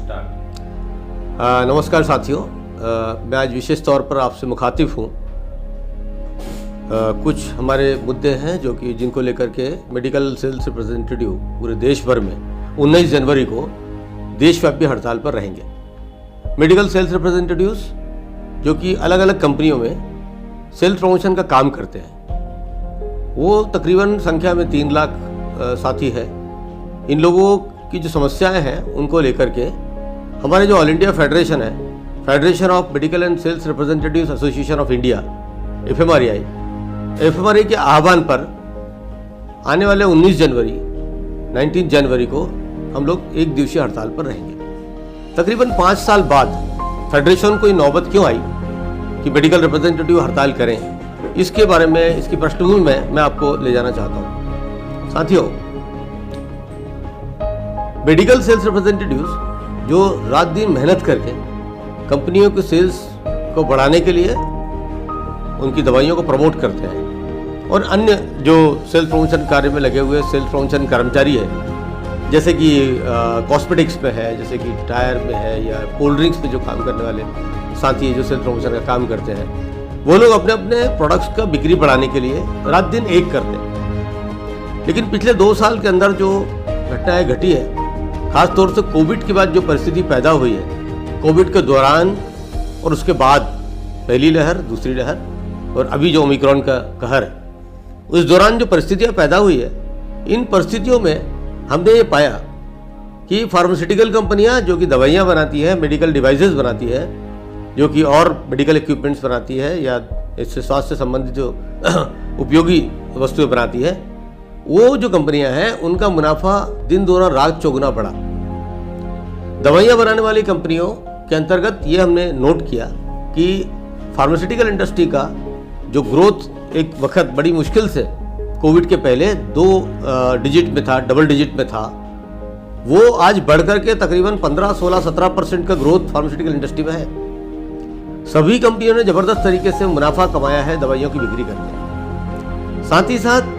Start. नमस्कार साथियों, मैं आज विशेष तौर पर आपसे मुखातिब हूँ। कुछ हमारे मुद्दे हैं जो कि जिनको लेकर के मेडिकल सेल्स रिप्रेजेंटेटिव पूरे देश भर में 19 जनवरी को देशव्यापी हड़ताल पर रहेंगे। मेडिकल सेल्स रिप्रेजेंटेटिव्स जो कि अलग अलग कंपनियों में सेल्स प्रमोशन का काम करते हैं, वो तकरीबन संख्या में 3 लाख साथी है। इन लोगों की जो समस्याएं हैं उनको लेकर के हमारे जो ऑल इंडिया फेडरेशन है, federation of medical and sales representatives association of India FMRI के आह्वान पर आने वाले 19 जनवरी को हम लोग एक दिवसीय हड़ताल पर रहेंगे। तकरीबन 5 साल बाद फेडरेशन को ये नौबत क्यों आई कि मेडिकल रिप्रेजेंटेटिव हड़ताल करें, इसके बारे में, इसकी पृष्ठभूमि में मैं आपको ले जाना चाहता हूँ। साथियों, मेडिकल सेल्स रिप्रेजेंटेटिव्स जो रात दिन मेहनत करके कंपनियों के सेल्स को बढ़ाने के लिए उनकी दवाइयों को प्रमोट करते हैं, और अन्य जो सेल्स प्रमोशन कार्य में लगे हुए सेल्स प्रमोशन कर्मचारी है, जैसे कि कॉस्मेटिक्स में है, जैसे कि टायर में है, या कोल्ड ड्रिंक्स में जो काम करने वाले साथी जो सेल्स प्रमोशन का काम करते हैं, वो लोग अपने अपने प्रोडक्ट्स का बिक्री बढ़ाने के लिए रात दिन एक करते हैं। लेकिन पिछले 2 साल के अंदर जो घटनाएं घटी है, खास तौर से कोविड के बाद जो परिस्थिति पैदा हुई है, कोविड के दौरान और उसके बाद पहली लहर, दूसरी लहर और अभी जो ओमिक्रॉन का कहर है, उस दौरान जो परिस्थितियां पैदा हुई है, इन परिस्थितियों में हमने ये पाया कि फार्मास्यूटिकल कंपनियां जो कि दवाइयां बनाती है, मेडिकल डिवाइसेस बनाती है, जो कि और मेडिकल इक्विपमेंट्स बनाती है, या इससे स्वास्थ्य से संबंधित जो उपयोगी वस्तुएं बनाती है, वो जो कंपनियां हैं उनका मुनाफा दिन दोगुना रात चौगुना बढ़ा। दवाइयां बनाने वाली कंपनियों के अंतर्गत ये हमने नोट किया कि फार्मास्यूटिकल इंडस्ट्री का जो ग्रोथ एक वक्त बड़ी मुश्किल से कोविड के पहले 2 डिजिट में था, डबल डिजिट में था, वो आज बढ़कर के तकरीबन 15, 16, 17% का ग्रोथ फार्मास्यूटिकल इंडस्ट्री में है। सभी कंपनियों ने जबरदस्त तरीके से मुनाफा कमाया है दवाइयों की बिक्री करके। साथ ही साथ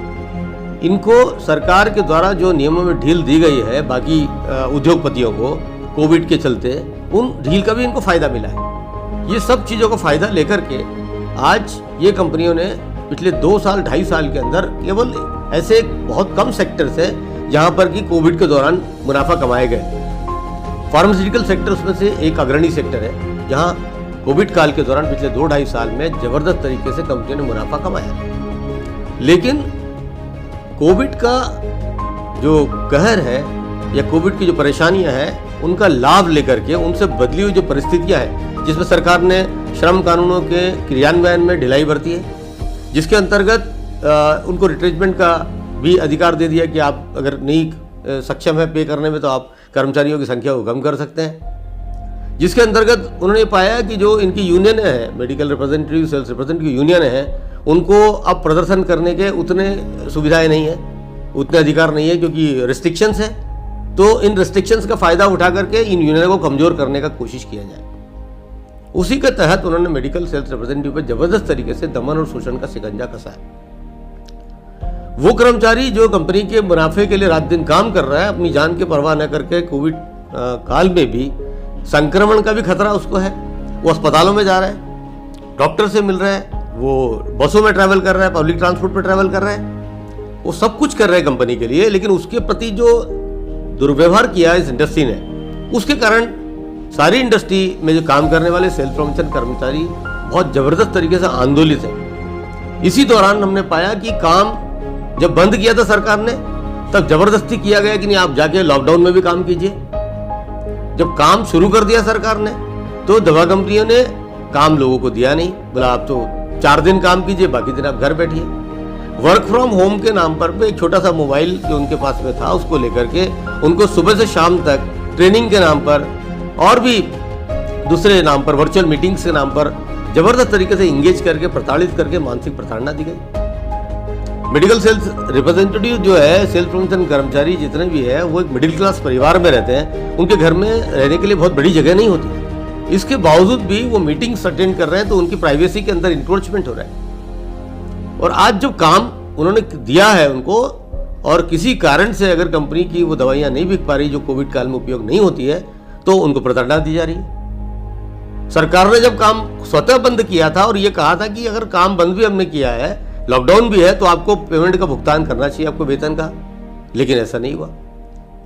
इनको सरकार के द्वारा जो नियमों में ढील दी गई है बाकी उद्योगपतियों को कोविड के चलते, उन ढील का भी इनको फायदा मिला है। ये सब चीज़ों का फायदा लेकर के आज ये कंपनियों ने पिछले 2 साल 2.5 साल के अंदर केवल ऐसे बहुत कम सेक्टर से जहाँ पर कि कोविड के दौरान मुनाफा कमाए गए, फार्मास्यूटिकल सेक्टर उसमें से एक अग्रणी सेक्टर है जहाँ कोविड काल के दौरान पिछले 2-2.5 साल में जबरदस्त तरीके से कंपनियों ने मुनाफा कमाया। लेकिन कोविड का जो कहर है या कोविड की जो परेशानियां हैं, उनका लाभ लेकर के उनसे बदली हुई जो परिस्थितियां हैं, जिसमें सरकार ने श्रम कानूनों के क्रियान्वयन में ढिलाई बरती है, जिसके अंतर्गत उनको रिट्रेंचमेंट का भी अधिकार दे दिया कि आप अगर नहीं सक्षम है पे करने में तो आप कर्मचारियों की संख्या को कम कर सकते हैं। जिसके अंतर्गत उन्होंने पाया कि जो इनकी यूनियन है, medical representative sales representative union है, उनको अब प्रदर्शन करने के उतने सुविधाएं नहीं है, उतने अधिकार नहीं है, क्योंकि रिस्ट्रिक्शंस है। तो इन रिस्ट्रिक्शंस का फायदा उठा करके इन यूनियन को कमजोर करने का कोशिश किया जाए। उसी के तहत उन्होंने मेडिकल सेल्स रिप्रेजेंटेटिव पर जबरदस्त तरीके से दमन और शोषण का शिकंजा कसा है। वो कर्मचारी जो कंपनी के मुनाफे के लिए रात दिन काम कर रहा है, अपनी जान की परवाह न करके कोविड काल में भी संक्रमण का भी खतरा उसको है, वो अस्पतालों में जा रहा है, डॉक्टर से मिल रहा है, वो बसों में ट्रैवल कर रहा है, पब्लिक ट्रांसपोर्ट पर ट्रैवल कर रहा है, वो सब कुछ कर रहे हैं कंपनी के लिए, लेकिन उसके प्रति जो दुर्व्यवहार किया इस इंडस्ट्री ने, उसके कारण सारी इंडस्ट्री में जो काम करने वाले सेल्स प्रमोशन कर्मचारी बहुत जबरदस्त तरीके से आंदोलित है। इसी दौरान हमने पाया कि काम जब बंद किया था सरकार ने, तब जबरदस्ती किया गया कि नहीं आप जाके लॉकडाउन में भी काम कीजिए। जब काम शुरू कर दिया सरकार ने, तो दवा कंपनियों ने काम लोगों को दिया नहीं, बोला आप तो 4 दिन काम कीजिए, बाकी दिन आप घर बैठिए। वर्क फ्रॉम होम के नाम पर एक छोटा सा मोबाइल जो उनके पास में था, उसको लेकर के उनको सुबह से शाम तक ट्रेनिंग के नाम पर और भी दूसरे नाम पर, वर्चुअल मीटिंग्स के नाम पर जबरदस्त तरीके से इंगेज करके, प्रताड़ित करके मानसिक प्रताड़ना दी गई। मेडिकल सेल्स रिप्रेजेंटेटिव जो है, सेल्स प्रमोशन कर्मचारी जितने भी है, वो एक मिडिल क्लास परिवार में रहते हैं, उनके घर में रहने के लिए बहुत बड़ी जगह नहीं होती। इसके बावजूद भी वो मीटिंग्स अटेंड कर रहे हैं, तो उनकी प्राइवेसी के अंदर इंक्रोचमेंट हो रहा है। और आज जो काम उन्होंने दिया है उनको, और किसी कारण से अगर कंपनी की वो दवाइयाँ नहीं बिक पा रही जो कोविड काल में उपयोग नहीं होती है, तो उनको प्रताड़ना दी जा रही है। सरकार ने जब काम स्वतः बंद किया था और ये कहा था कि अगर काम बंद भी हमने किया है, लॉकडाउन भी है, तो आपको पेमेंट का भुगतान करना चाहिए, आपको वेतन का, लेकिन ऐसा नहीं हुआ।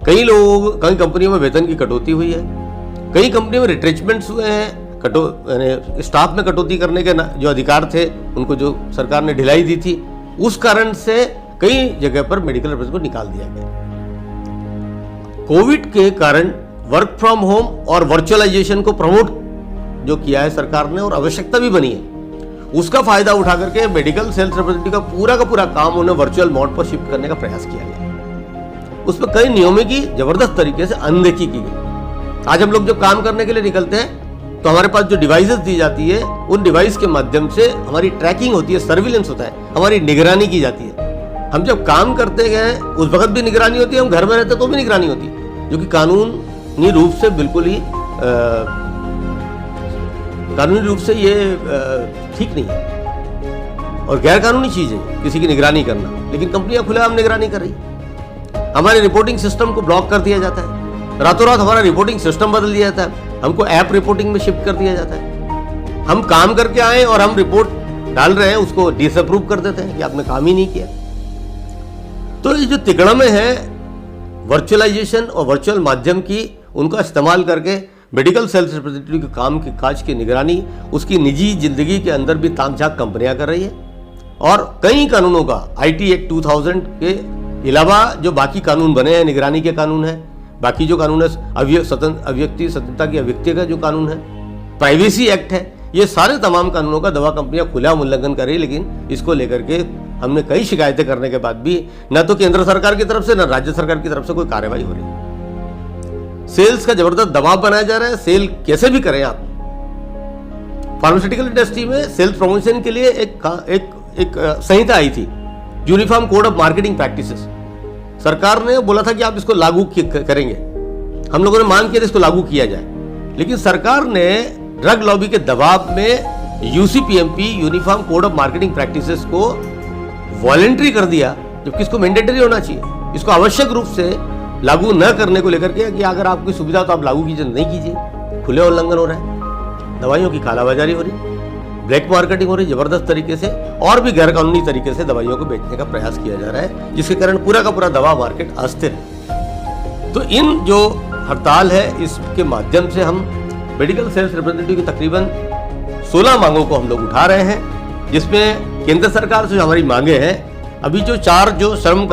कई कंपनियों में वेतन की कटौती हुई है, कई कंपनियों में रिट्रेचमेंट्स हुए हैं, स्टाफ में कटौती करने के जो अधिकार थे उनको जो सरकार ने ढिलाई दी थी, उस कारण से कई जगह पर मेडिकल रिप्रेजेंटेटिव को निकाल दिया गया। कोविड के कारण वर्क फ्रॉम होम और वर्चुअलाइजेशन को प्रमोट जो किया है सरकार ने, और आवश्यकता भी बनी है, उसका फायदा उठा करके मेडिकल सेल्स रिप्रेजेंटेटिव का पूरा काम उन्हें वर्चुअल मोड पर शिफ्ट करने का प्रयास किया गया। उस पर कई नियमों की जबरदस्त तरीके से अनदेखी की गई। आज हम लोग जब काम करने के लिए निकलते हैं तो हमारे पास जो डिवाइसेस दी जाती है, उन डिवाइस के माध्यम से हमारी ट्रैकिंग होती है, सर्विलेंस होता है, हमारी निगरानी की जाती है। हम जब काम करते गए उस वक्त भी निगरानी होती है, हम घर में रहते तो भी निगरानी होती है, जो कि कानूनी रूप से बिल्कुल ही कानूनी रूप से ये ठीक नहीं है और गैर कानूनी चीज है किसी की निगरानी करना। लेकिन कंपनियां खुलेआम निगरानी कर रही, हमारे रिपोर्टिंग सिस्टम को ब्लॉक कर दिया जाता है, रातों रात हमारा रिपोर्टिंग सिस्टम बदल दिया जाता है, हमको ऐप रिपोर्टिंग में शिफ्ट कर दिया जाता है। हम काम करके आए और हम रिपोर्ट डाल रहे हैं, उसको डिसअप्रूव कर देते हैं कि आपने काम ही नहीं किया। तो ये जो तिकड़म है वर्चुअलाइजेशन और वर्चुअल माध्यम की, उनका इस्तेमाल करके मेडिकल सेल्स रिप्रेजेंटेटिव के काम की काज की निगरानी उसकी निजी जिंदगी के अंदर भी तामझाम कंपनियां कर रही है। और कई कानूनों का, IT एक्ट 2000 के अलावा जो बाकी कानून बने हैं, निगरानी के कानून है, बाकी जो कानून है अव्यक्ति स्वतंत्रता की अव्यक्ति का जो कानून है, प्राइवेसी एक्ट है, ये सारे तमाम कानूनों का दवा कंपनियां खुला उल्लंघन कर रही है। लेकिन इसको लेकर के हमने कई शिकायतें करने के बाद भी न तो केंद्र सरकार की तरफ से न राज्य सरकार की तरफ से कोई कार्रवाई हो रही है। सेल्स का जबरदस्त दबाव बनाया जा रहा है। सेल कैसे भी करें आप। फार्मास्यूटिकल इंडस्ट्री में सेल्स प्रमोशन के लिए एक संहिता आई थी, uniform code of marketing practices. सरकार ने बोला था कि आप इसको लागू करेंगे, हम लोगों ने मांग किया था इसको लागू किया जाए, लेकिन सरकार ने ड्रग लॉबी के दबाव में UCPMP uniform code of marketing practices को वॉलंटरी कर दिया, जबकि इसको मैंडेटरी होना चाहिए। इसको आवश्यक रूप से लागू न करने को लेकर के कि अगर आपकी सुविधा तो आप लागू कीजिए, नहीं कीजिए, खुले उल्लंघन हो रहा है। दवाइयों की कालाबाजारी हो रही, ब्लैक मार्केटिंग हो रही जबरदस्त तरीके से, और भी गैरकानूनी तरीके से दवाइयों को बेचने का प्रयास किया जा रहा है, जिसके कारण पूरा का पूरा दवा मार्केट अस्थिर है। तो इन जो हड़ताल है, इसके माध्यम से हम मेडिकल सेल्स रिप्रेजेंटेटिव की तकरीबन 16 मांगों को हम लोग उठा रहे हैं, जिसमें केंद्र सरकार से जो हमारी मांगे हैं, अभी जो 4 जो श्रम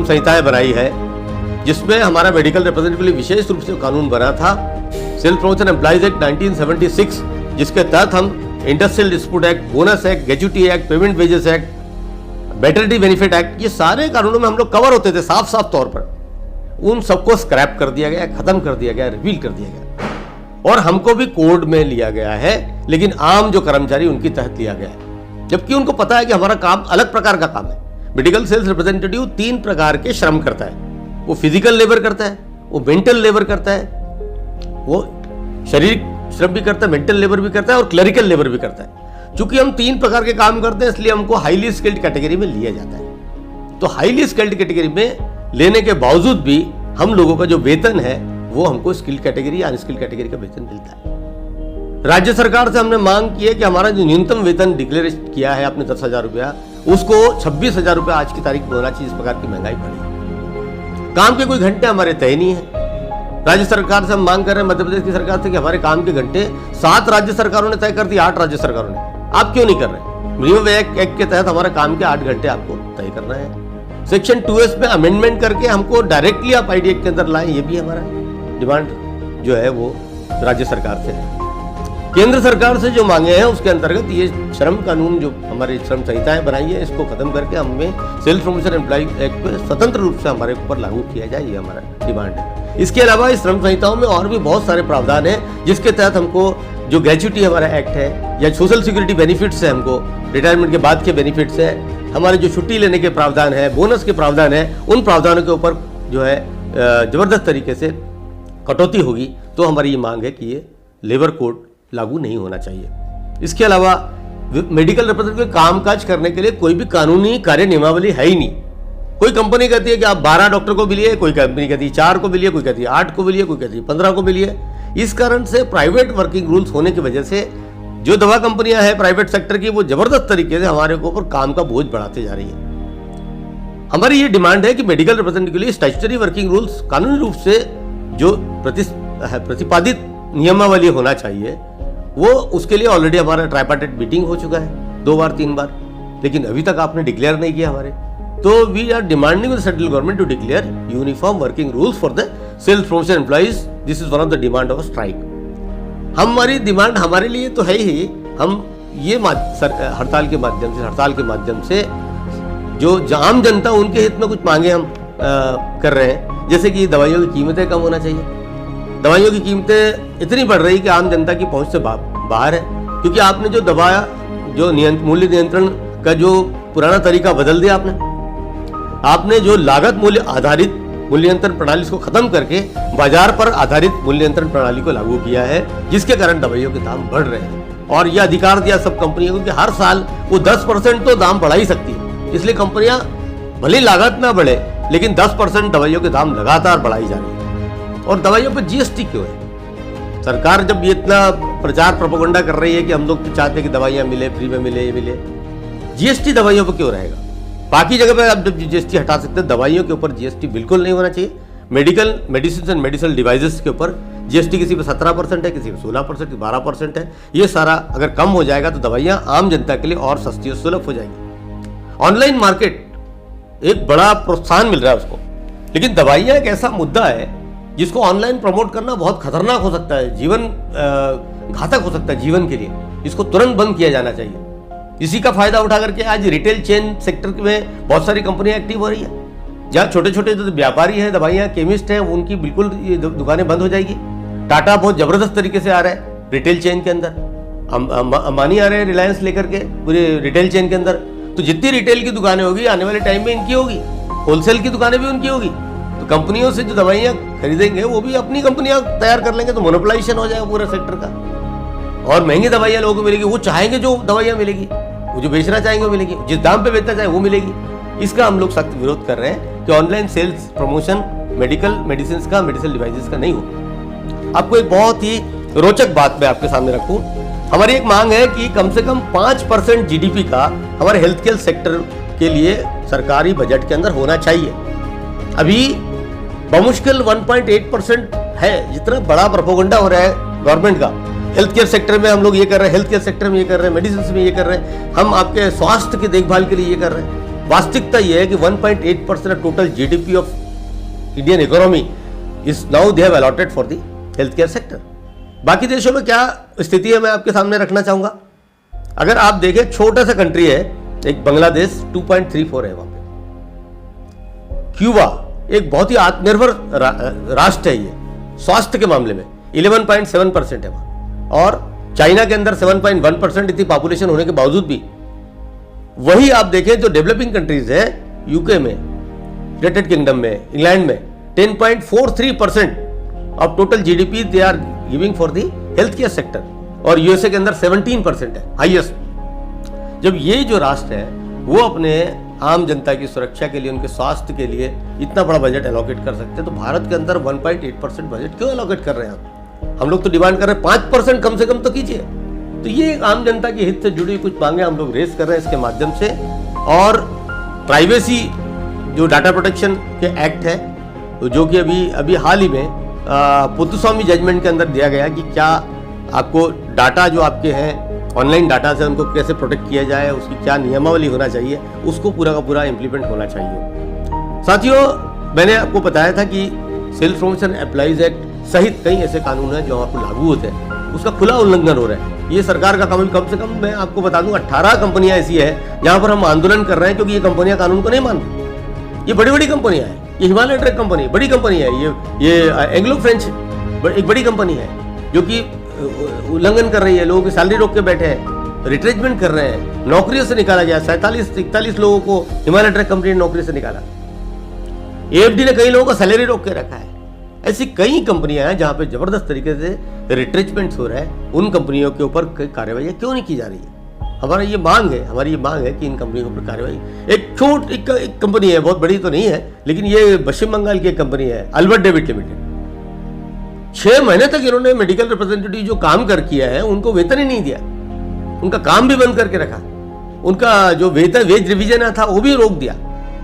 संहिताएं बनाई है, जिसमें हमारा मेडिकल रिप्रेजेंटेटिव के लिए विशेष रूप से कानून बना था, सेल्स प्रमोशन एम्प्लॉइज एक्ट 1976, जिसके तहत हम industrial dispute act, bonus act, gratuity act, payment wages act, veterinary benefit act, ये सारे कानूनों में हम लोग कवर होते थे साफ साफ तौर पर। उन सबको स्क्रैप कर दिया गया, खत्म कर दिया गया, रिवील कर दिया गया, और हमको भी कोड में लिया गया है, लेकिन आम जो कर्मचारी उनके तहत लिया गया है, जबकि उनको पता है कि हमारा काम अलग प्रकार का काम है। मेडिकल सेल्स रिप्रेजेंटेटिव 3 प्रकार के श्रम करता है। वो फिजिकल लेबर करता है, वो मेंटल लेबर करता है, वो शारीरिक श्रम भी करता है, मेंटल लेबर भी करता है, और क्लरिकल लेबर भी करता है। चूंकि हम 3 प्रकार के काम करते हैं, इसलिए हमको हाईली स्किल्ड कैटेगरी में लिया जाता है। तो हाईली स्किल्ड कैटेगरी में लेने के बावजूद भी हम लोगों का जो वेतन है, वो हमको स्किल्ड कैटेगरी या अनस्किल्ड कैटेगरी का वेतन मिलता है। राज्य सरकार से हमने मांग की है कि हमारा जो न्यूनतम वेतन डिक्लेयर किया है आपने 10,000 रुपया, उसको 26,000 रुपया आज की तारीख में होना चाहिए। इस प्रकार की महंगाई बढ़ी, काम के कोई घंटे हमारे तय नहीं है। राज्य सरकार से हम मांग कर रहे हैं, मध्य प्रदेश की सरकार से, कि हमारे काम के घंटे 7 राज्य सरकारों ने तय कर दिए, 8 राज्य सरकारों ने, आप क्यों नहीं कर रहे? मिनिमम एक्ट के तहत हमारा काम के 8 घंटे आपको तय करना है। सेक्शन 2S में अमेंडमेंट करके हमको डायरेक्टली आप ID एक्ट के अंदर लाएं, ये भी हमारा डिमांड जो है वो राज्य सरकार से है। केंद्र सरकार से जो मांगे हैं उसके अंतर्गत ये श्रम कानून जो हमारी श्रम संहिताएं बनाई है, इसको खत्म करके हमें सेल्स प्रमोशन एम्प्लॉय एक्ट पे स्वतंत्र रूप से हमारे ऊपर लागू किया जाए, ये हमारा डिमांड है। इसके अलावा इस श्रम संहिताओं में और भी बहुत सारे प्रावधान हैं, जिसके तहत हमको जो ग्रेच्युटी हमारा एक्ट है, या सोशल सिक्योरिटी बेनिफिट्स है, हमको रिटायरमेंट के बाद के बेनिफिट्स है, हमारे जो छुट्टी लेने के प्रावधान है, बोनस के प्रावधान है, उन प्रावधानों के ऊपर जो है जबरदस्त तरीके से कटौती होगी। तो हमारी ये मांग है कि ये लेबर कोड लागू नहीं होना चाहिए। इसके अलावा मेडिकल रिप्रेजेंटेटिव कामकाज करने के लिए कोई भी कानूनी कार्य नियमावली है ही नहीं। कोई कंपनी कहती है कि आप 12 डॉक्टर को मिलिए, कोई कंपनी कहती है 4 को मिलिए, कोई कहती है 8 को मिलिए, कोई कहती है 15 को मिलिए। इस कारण से प्राइवेट वर्किंग रूल्स होने की वजह से जो दवा कंपनियां हैं प्राइवेट सेक्टर की, वो जबरदस्त तरीके से हमारे ऊपर काम का बोझ बढ़ाते जा रही है। हमारी ये डिमांड है कि मेडिकल रिप्रेजेंटेटिव के लिए स्टैट्यूटरी वर्किंग रूल्स कानूनी रूप से जो प्रतिपादित नियमावली होना चाहिए, वो उसके लिए ऑलरेडी हमारा ट्राइपार्टाइट मीटिंग हो चुका है 2 बार 3 बार, लेकिन अभी तक आपने डिक्लेयर नहीं किया हमारे। तो we are demanding the central government to declare uniform working rules for the sales promotion employees. This is one of the demand of strike. हमारी डिमांड हमारे लिए तो है ही, हम ये हड़ताल के माध्यम से जो आम जनता उनके हित में कुछ मांगे हम कर रहे हैं, जैसे कि दवाइयों की कीमतें कम होना चाहिए। दवाइयों की कीमतें इतनी बढ़ रही कि आम जनता की पहुंच से बाहर है, क्योंकि आपने जो मूल्य नियंत्रण का जो पुराना तरीका बदल दिया, आपने जो लागत मूल्य आधारित मूल्यांकन प्रणाली को खत्म करके बाजार पर आधारित मूल्यांकन प्रणाली को लागू किया है, जिसके कारण दवाइयों के दाम बढ़ रहे हैं। और यह अधिकार दिया सब कंपनियों को कि हर साल वो 10% तो दाम बढ़ा ही सकती है। इसलिए कंपनियां भले लागत ना बढ़े, लेकिन 10% दवाइयों के दाम लगातार बढ़ाई जा रही है। और दवाइयों पर जीएसटी क्यों है? सरकार जब ये इतना प्रचार प्रोपेगेंडा कर रही है कि हम लोग तो चाहते हैं कि दवाइयां मिले, फ्री में मिले, ये मिले, जीएसटी दवाइयों पर क्यों रहेगा? बाकी जगह पे आप जब जीएसटी हटा सकते हैं, दवाइयों के ऊपर जीएसटी बिल्कुल नहीं होना चाहिए। मेडिसिन एंड मेडिकल डिवाइसेस के ऊपर जीएसटी किसी पे 17% है, किसी पे 16%, 12% है। ये सारा अगर कम हो जाएगा तो दवाइयां आम जनता के लिए और सस्ती और सुलभ हो जाएगी। ऑनलाइन मार्केट एक बड़ा प्रोत्साहन मिल रहा है उसको, लेकिन दवाइयां एक ऐसा मुद्दा है जिसको ऑनलाइन प्रमोट करना बहुत खतरनाक हो सकता है, जीवन घातक हो सकता है जीवन के लिए। इसको तुरंत बंद किया जाना चाहिए। इसी का फायदा उठा करके आज रिटेल चेन सेक्टर में बहुत सारी कंपनियां एक्टिव हो रही है, जहाँ छोटे छोटे जो व्यापारी हैं, दवाइयाँ केमिस्ट हैं, उनकी बिल्कुल दुकानें बंद हो जाएगी। टाटा बहुत जबरदस्त तरीके से आ रहा है रिटेल चेन के अंदर, अंबानी आ रहे हैं रिलायंस लेकर के पूरे रिटेल चेन के अंदर। तो जितनी रिटेल की दुकानें होगी आने वाले टाइम में इनकी होगी, होलसेल की दुकानें भी उनकी होगी। तो कंपनियों से जो दवाइयाँ खरीदेंगे वो भी अपनी कंपनियां तैयार कर लेंगे, तो मोनोपोलाइजेशन हो जाएगा पूरे सेक्टर का, और महंगी दवाइयाँ लोगों को मिलेगी। वो चाहेंगे जो दवाइयाँ मिलेगी, वो जो बेचना चाहेंगे वो मिलेगी, जिस दाम पे बेचना चाहे वो मिलेगी। इसका हम लोग सख्त विरोध कर रहे हैं कि online sales promotion medical medicine का, मेडिकल डिवाइसेस का नहीं हो। आपको एक बहुत ही रोचक बात मैं आपके सामने रखूं। हमारी एक मांग है कि कम से कम 5% जीडीपी का हमारे हेल्थ केयर सेक्टर के लिए सरकारी बजट के अंदर होना चाहिए। अभी बमुश्किल 1.8% है, जितना बड़ा प्रोपेगेंडा हो रहा है गवर्नमेंट का। हेल्थ केयर सेक्टर में हम लोग ये कर रहे हैं, हेल्थ केयर सेक्टर में ये कर रहे हैं, मेडिसिन में ये कर रहे हैं, हम आपके स्वास्थ्य की देखभाल के लिए ये कर रहे हैं। वास्तविकता ये है कि 1.8% total GDP of Indian economy is now they have allotted for the health care sector. बाकी देशों में क्या स्थिति है मैं आपके सामने रखना चाहूंगा। अगर आप देखें, छोटा सा कंट्री है एक बांग्लादेश, 2.34 है वहां पे। क्यूबा एक बहुत ही आत्मनिर्भर राष्ट्र है, ये स्वास्थ्य के मामले में 11.7% है वहां, और चाइना के अंदर 7.1% इतनी पॉपुलेशन होने के बावजूद भी। वही आप देखें जो डेवलपिंग कंट्रीज है, यूके में, यूनाइटेड किंगडम में, इंग्लैंड में 10.43% of total GDP they are giving for the health care sector, और यूएसए के अंदर 17% है, हाईएस्ट। जब ये जो राष्ट्र है वो अपने आम जनता की सुरक्षा के लिए, उनके स्वास्थ्य के लिए इतना बड़ा बजट एलोकेट कर सकते हैं, तो भारत के अंदर 1.8% बजट क्यों एलोकेट कर रहे हैं? हम लोग तो डिमांड कर रहे हैं 5% कम से कम तो कीजिए। तो ये आम जनता के हित से जुड़ी हुई कुछ मांगे हम लोग रेस कर रहे हैं इसके माध्यम से। और प्राइवेसी जो डाटा प्रोटेक्शन के एक्ट है, जो कि अभी हाल ही में पुत्तस्वामी जजमेंट के अंदर दिया गया कि क्या आपको डाटा जो आपके हैं ऑनलाइन डाटा से उनको कैसे प्रोटेक्ट किया जाए, उसकी क्या नियमावली होना चाहिए, उसको पूरा का पूरा इम्प्लीमेंट होना चाहिए। साथियों, मैंने आपको बताया था कि सेल्स प्रमोशन एम्प्लॉइज एक्ट सहित कई ऐसे कानून हैं जो आपको लागू होते हैं, उसका खुला उल्लंघन हो रहा है। ये सरकार का कम से कम मैं आपको बता दूं 18 कंपनियां ऐसी है जहां पर हम आंदोलन कर रहे हैं, क्योंकि ये कंपनियां कानून को नहीं मान रही। ये बड़ी बड़ी कंपनियां हैं, ये हिमालय ट्रक कंपनी बड़ी कंपनी है, ये एंग्लो फ्रेंच एक बड़ी कंपनी है जो कि उल्लंघन कर रही है, लोगों की सैलरी रोक के बैठे हैं, रिट्रेचमेंट कर रहे हैं, नौकरियों से निकाला गया। 47-41 लोगों को हिमालय ट्रक कंपनी ने नौकरी से निकाला। एएफडी ने कई लोगों का सैलरी रोक के रखा है। ऐसी कई कंपनियां हैं जहां पे जबरदस्त तरीके से रिट्रेचमेंट हो रहा है। उन कंपनियों के ऊपर कार्रवाई क्यों नहीं की जा रही है? हमारी ये मांग है कि इन कंपनियों के ऊपर कार्रवाई। एक कंपनी है, बहुत बड़ी तो नहीं है, लेकिन ये पश्चिम बंगाल की एक कंपनी है, अल्बर्ट डेविड लिमिटेड। 6 महीने तक इन्होंने मेडिकल रिप्रेजेंटेटिव जो काम कर किया है उनको वेतन ही नहीं दिया, उनका काम भी बंद करके रखा, उनका जो वेज रिवीजन था वो भी रोक दिया।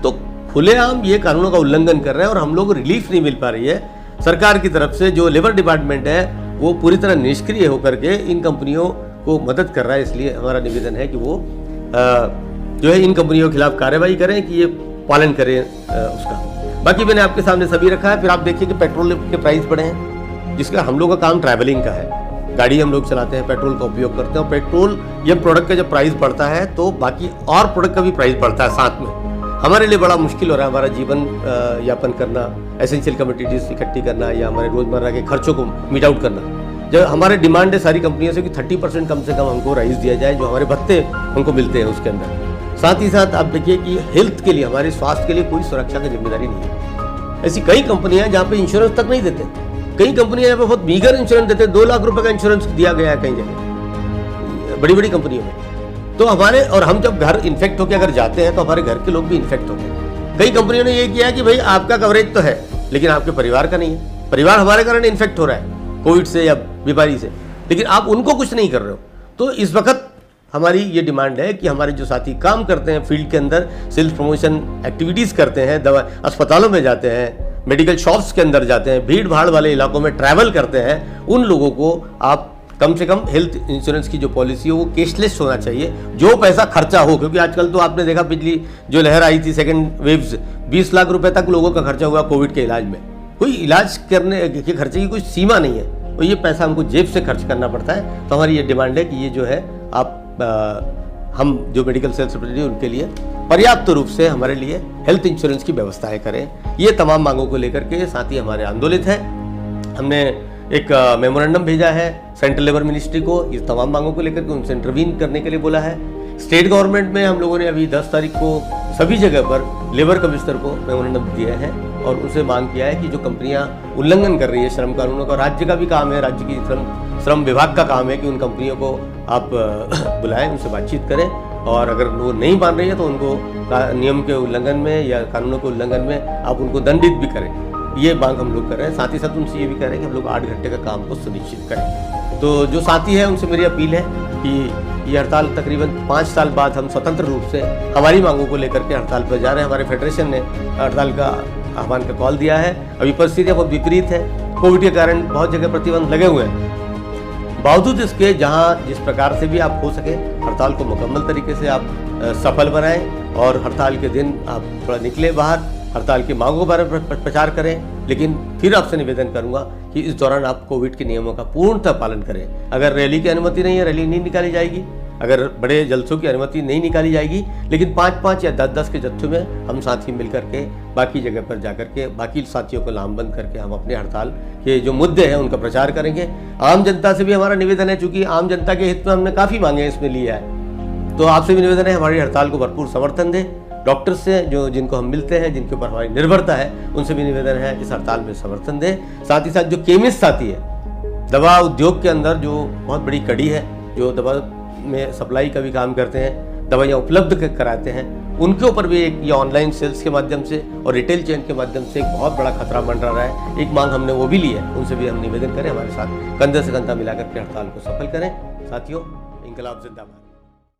तो खुलेआम ये कानूनों का उल्लंघन कर रहे हैं और हम लोग को रिलीफ नहीं मिल पा रही है। सरकार की तरफ से जो लेबर डिपार्टमेंट है वो पूरी तरह निष्क्रिय होकर के इन कंपनियों को मदद कर रहा है। इसलिए हमारा निवेदन है कि वो जो है इन कंपनियों के खिलाफ कार्रवाई करें, कि ये पालन करें उसका। बाकी मैंने आपके सामने सभी रखा है। फिर आप देखिए कि पेट्रोल के प्राइस बढ़े हैं, जिसका हम लोग का काम ट्रैवलिंग का है, गाड़ी हम लोग चलाते हैं, पेट्रोल का उपयोग करते हैं, और पेट्रोल ये प्रोडक्ट का जब प्राइस बढ़ता है तो बाकी और प्रोडक्ट का भी प्राइस बढ़ता है साथ में। हमारे लिए बड़ा मुश्किल हो रहा है हमारा जीवन यापन करना, एसेंशियल कमोडिटीज इकट्ठी करना या हमारे रोजमर्रा के खर्चों को मीट आउट करना। जब हमारे डिमांड है सारी कंपनियों से कि 30% कम से कम हमको राइज दिया जाए, जो हमारे भत्ते हमको मिलते हैं उसके अंदर। साथ ही साथ आप देखिए कि हेल्थ के लिए, हमारे स्वास्थ्य के लिए कोई सुरक्षा की जिम्मेदारी नहीं है। ऐसी कई कंपनियां जहाँ पे इंश्योरेंस तक नहीं देते, कई कंपनियां यहाँ पे बहुत मीगर इंश्योरेंस देते हैं, 2 लाख रुपए का इंश्योरेंस दिया गया है कई जगह बड़ी बड़ी कंपनियों में। तो हमारे, और हम जब घर इन्फेक्ट होकर अगर जाते हैं तो हमारे घर के लोग भी इन्फेक्ट होते हैं। कई कंपनियों ने ये किया कि भाई आपका कवरेज तो है लेकिन आपके परिवार का नहीं है, परिवार हमारे कारण इन्फेक्ट हो रहा है कोविड से या बीमारी से, लेकिन आप उनको कुछ नहीं कर रहे हो। तो इस वक्त हमारी ये डिमांड है कि हमारे जो साथी काम करते हैं फील्ड के अंदर, सेल्स प्रमोशन एक्टिविटीज़ करते हैं, दवा अस्पतालों में जाते हैं, मेडिकल शॉप्स के अंदर जाते हैं, भीड़ भाड़ वाले इलाकों में ट्रैवल करते हैं, उन लोगों को आप कम से कम हेल्थ इंश्योरेंस की जो पॉलिसी हो वो कैशलेस होना चाहिए, जो पैसा खर्चा हो। क्योंकि आजकल तो आपने देखा पिछली जो लहर आई थी सेकंड वेव्स, 20 लाख रुपए तक लोगों का खर्चा हुआ कोविड के इलाज में। कोई इलाज करने के खर्चे की कोई सीमा नहीं है, तो ये पैसा हमको जेब से खर्च करना पड़ता है। तो हमारी ये डिमांड है कि ये जो है आप हम जो मेडिकल सेल्स रिप्रेजेंटेटिव उनके लिए पर्याप्त रूप से हमारे लिए हेल्थ इंश्योरेंस की व्यवस्थाएं करें। ये तमाम मांगों को लेकर के साथ ही हमारे आंदोलित है। हमने एक मेमोरेंडम भेजा है सेंट्रल लेबर मिनिस्ट्री को, इस तमाम मांगों को लेकर के उनसे इंटरवीन करने के लिए बोला है। स्टेट गवर्नमेंट में हम लोगों ने अभी 10 तारीख को सभी जगह पर लेबर कमिश्नर को मेमोरेंडम दिया है और उनसे मांग किया है कि जो कंपनियां उल्लंघन कर रही है श्रम कानूनों का, राज्य का भी काम है, राज्य की श्रम विभाग का काम है कि उन कंपनियों को आप बुलाएं, उनसे बातचीत करें, और अगर वो नहीं मान रही है तो उनको नियम के उल्लंघन में या कानूनों के उल्लंघन में आप उनको दंडित भी करें। ये मांग हम लोग कर रहे हैं। साथ ही साथ उनसे ये भी कह रहे हैं कि हम लोग 8 घंटे का काम को सुनिश्चित करें। तो जो साथी है उनसे मेरी अपील है कि ये हड़ताल तकरीबन 5 साल बाद हम स्वतंत्र रूप से हमारी मांगों को लेकर के हड़ताल पर जा रहे हैं। हमारे फेडरेशन ने हड़ताल का आह्वान का कॉल दिया है। अभी परिस्थितियाँ बहुत विपरीत है, कोविड के कारण बहुत जगह प्रतिबंध लगे हुए हैं। बावजूद इसके जहाँ जिस प्रकार से भी आप हो सके हड़ताल को मुकम्मल तरीके से आप सफल बनाएं और हड़ताल के दिन आप थोड़ा निकले बाहर, हड़ताल की मांगों पर प्रचार करें। लेकिन फिर आपसे निवेदन करूंगा कि इस दौरान आप कोविड के नियमों का पूर्णतः पालन करें। अगर रैली की अनुमति नहीं है, रैली नहीं निकाली जाएगी, अगर बड़े जलसों की अनुमति नहीं निकाली जाएगी, लेकिन 5-5 या 10-10 के जत्थों में हम साथी मिलकर के बाकी जगह पर जाकर के बाकी साथियों को लामबंद करके हम अपने हड़ताल के जो मुद्दे हैं उनका प्रचार करेंगे। आम जनता से भी हमारा निवेदन है, चूंकि आम जनता के हित में हमने काफ़ी मांगे इसमें लिया है, तो आपसे भी निवेदन है हमारी हड़ताल को भरपूर समर्थन दें। डॉक्टर से जो जिनको हम मिलते हैं, जिनके ऊपर हमारी निर्भरता है, उनसे भी निवेदन है इस हड़ताल में समर्थन दें। साथ ही साथ जो केमिस्ट साथी है, दवा उद्योग के अंदर जो बहुत बड़ी कड़ी है, जो दवा में सप्लाई का भी काम करते हैं, दवाइयाँ उपलब्ध कराते हैं, उनके ऊपर भी एक ये ऑनलाइन सेल्स के माध्यम से और रिटेल चेन के माध्यम से एक बहुत बड़ा खतरा मंडरा रहा है। एक मांग हमने वो भी ली है, उनसे भी हम निवेदन करें हमारे साथ कंधे से कंधा मिलाकर के हड़ताल को सफल करें। साथियों, इंकलाब जिंदाबाद।